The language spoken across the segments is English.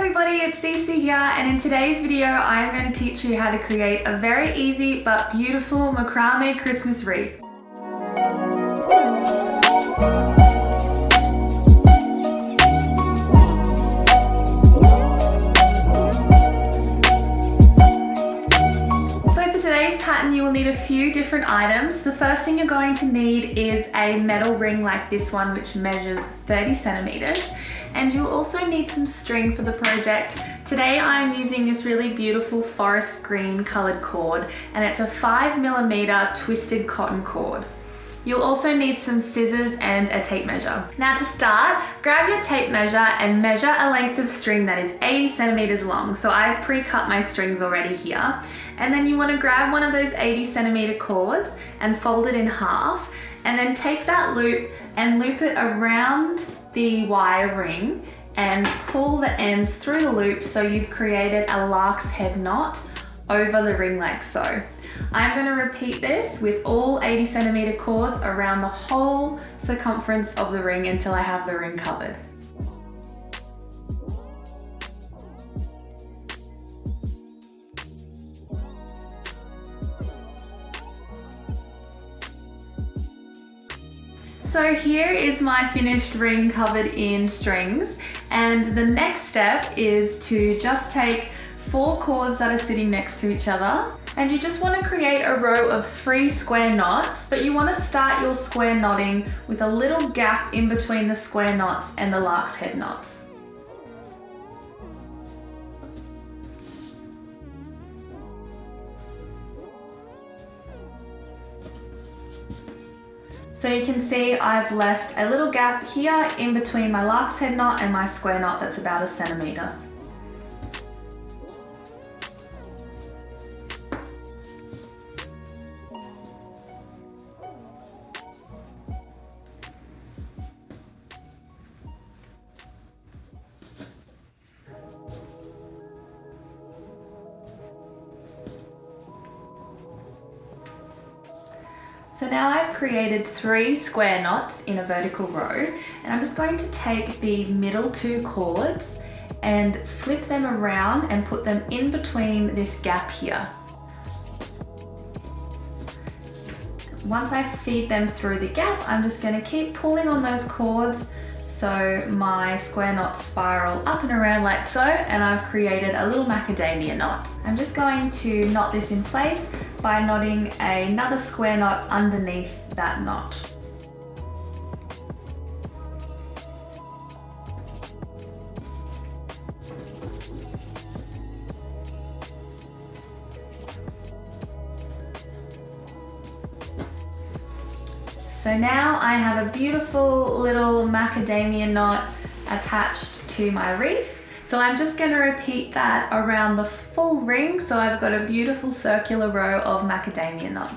everybody, it's Cece here, and in today's video I am going to teach you how to create a very easy but beautiful macrame Christmas wreath. So for today's pattern you will need a few different items. The first thing you're going to need is a metal ring like this one, which measures 30 centimeters. And you'll also need some string for the project. Today I'm using this really beautiful forest green colored cord, and it's a 5mm twisted cotton cord. You'll also need some scissors and a tape measure. Now to start, grab your tape measure and measure a length of string that is 80 centimeters long. So I've pre-cut my strings already here. And then you want to grab one of those 80 centimeter cords and fold it in half, and then take that loop and loop it around the wire ring and pull the ends through the loop so you've created a lark's head knot over the ring like so. I'm going to repeat this with all 80 centimeter cords around the whole circumference of the ring until I have the ring covered. So here is my finished ring covered in strings, and the next step is to just take 4 cords that are sitting next to each other, and you just want to create a row of 3 square knots, but you want to start your square knotting with a little gap in between the square knots and the lark's head knots. So you can see I've left a little gap here in between my lark's head knot and my square knot that's about 1 centimeter. So now I've created 3 square knots in a vertical row, and I'm just going to take the middle 2 cords and flip them around and put them in between this gap here. Once I feed them through the gap, I'm just going to keep pulling on those cords so my square knots spiral up and around like so, and I've created a little macadamia knot. I'm just going to knot this in place by knotting another square knot underneath that knot. So now I have a beautiful little macadamia knot attached to my wreath. So I'm just going to repeat that around the full ring, so I've got a beautiful circular row of macadamia knots.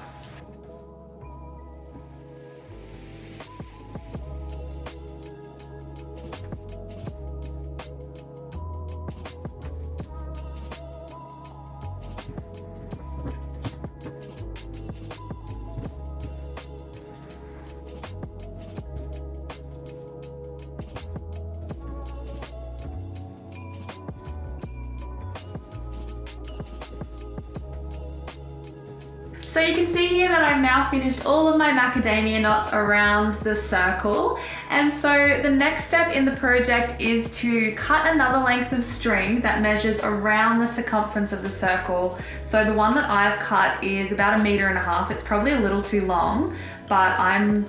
So you can see here that I've now finished all of my macadamia knots around the circle, and so the next step in the project is to cut another length of string that measures around the circumference of the circle. So the one that I've cut is about 1.5 meters. It's probably a little too long, but I'm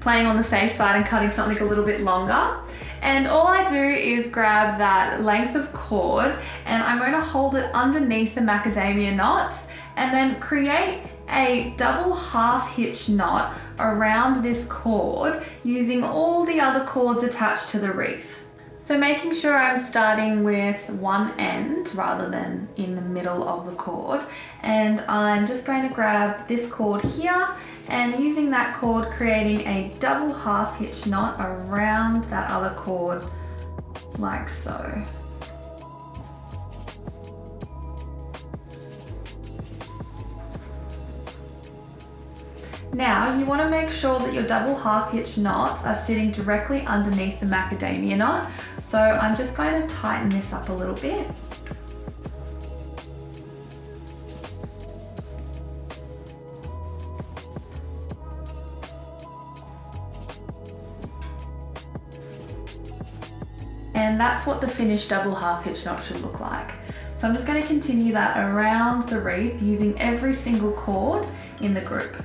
playing on the safe side and cutting something a little bit longer. And all I do is grab that length of cord and I'm going to hold it underneath the macadamia knots and then create a double half hitch knot around this cord using all the other cords attached to the wreath. So making sure I'm starting with one end rather than in the middle of the cord, and I'm just going to grab this cord here and using that cord creating a double half hitch knot around that other cord like so. Now you want to make sure that your double half hitch knots are sitting directly underneath the macadamia knot. So I'm just going to tighten this up a little bit. And that's what the finished double half hitch knot should look like. So I'm just going to continue that around the wreath using every single cord in the group.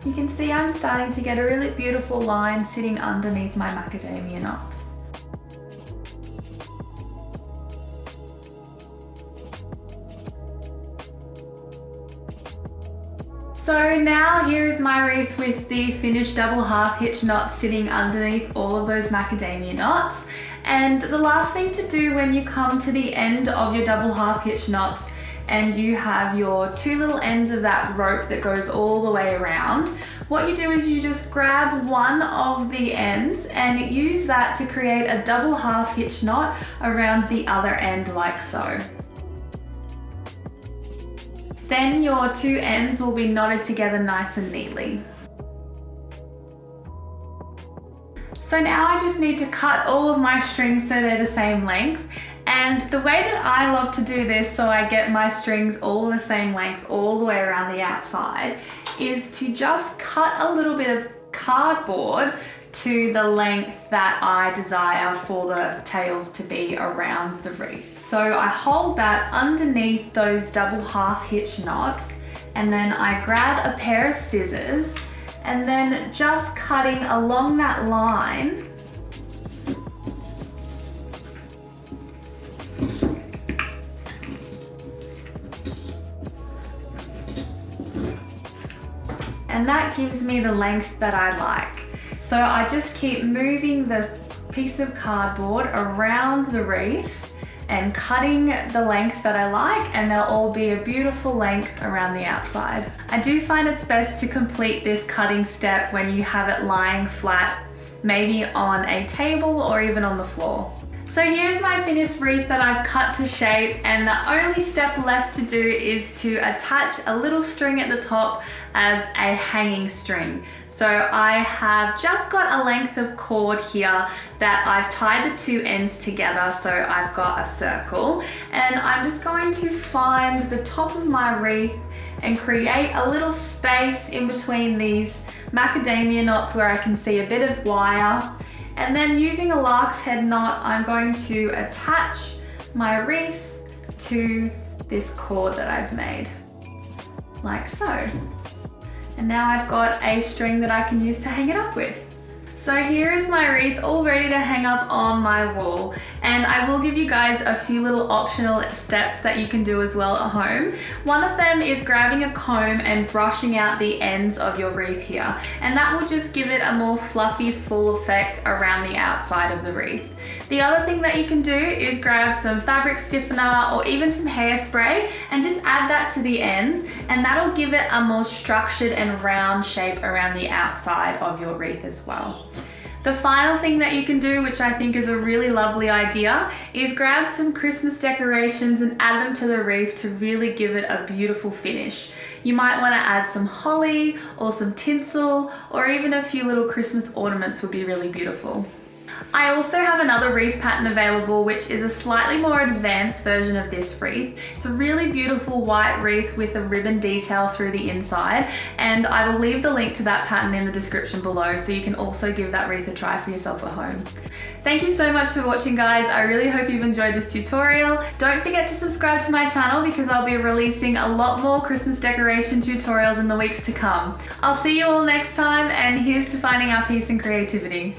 You can see I'm starting to get a really beautiful line sitting underneath my macadamia knots. So now here is my wreath with the finished double half hitch knot sitting underneath all of those macadamia knots. And the last thing to do when you come to the end of your double half hitch knots and you have your two little ends of that rope that goes all the way around, what you do is you just grab one of the ends and use that to create a double half hitch knot around the other end like so. Then your two ends will be knotted together nice and neatly. So now I just need to cut all of my strings so they're the same length. And the way that I love to do this so I get my strings all the same length all the way around the outside is to just cut a little bit of cardboard to the length that I desire for the tails to be around the wreath. So I hold that underneath those double half hitch knots and then I grab a pair of scissors and then just cutting along that line, and that gives me the length that I like. So I just keep moving the piece of cardboard around the wreath and cutting the length that I like, and they'll all be a beautiful length around the outside. I do find it's best to complete this cutting step when you have it lying flat, maybe on a table or even on the floor. So here's my finished wreath that I've cut to shape, and the only step left to do is to attach a little string at the top as a hanging string. So I have just got a length of cord here that I've tied the two ends together, so I've got a circle, and I'm just going to find the top of my wreath and create a little space in between these macadamia knots where I can see a bit of wire. And then using a lark's head knot, I'm going to attach my wreath to this cord that I've made, like so. And now I've got a string that I can use to hang it up with. So here is my wreath all ready to hang up on my wall, and I will give you guys a few little optional steps that you can do as well at home. One of them is grabbing a comb and brushing out the ends of your wreath here, and that will just give it a more fluffy, full effect around the outside of the wreath. The other thing that you can do is grab some fabric stiffener or even some hairspray and just add that to the ends, and that'll give it a more structured and round shape around the outside of your wreath as well. The final thing that you can do, which I think is a really lovely idea, is grab some Christmas decorations and add them to the wreath to really give it a beautiful finish. You might want to add some holly or some tinsel, or even a few little Christmas ornaments would be really beautiful. I also have another wreath pattern available, which is a slightly more advanced version of this wreath. It's a really beautiful white wreath with a ribbon detail through the inside, and I will leave the link to that pattern in the description below so you can also give that wreath a try for yourself at home. Thank you so much for watching, guys. I really hope you've enjoyed this tutorial. Don't forget to subscribe to my channel because I'll be releasing a lot more Christmas decoration tutorials in the weeks to come. I'll see you all next time, and here's to finding our peace and creativity.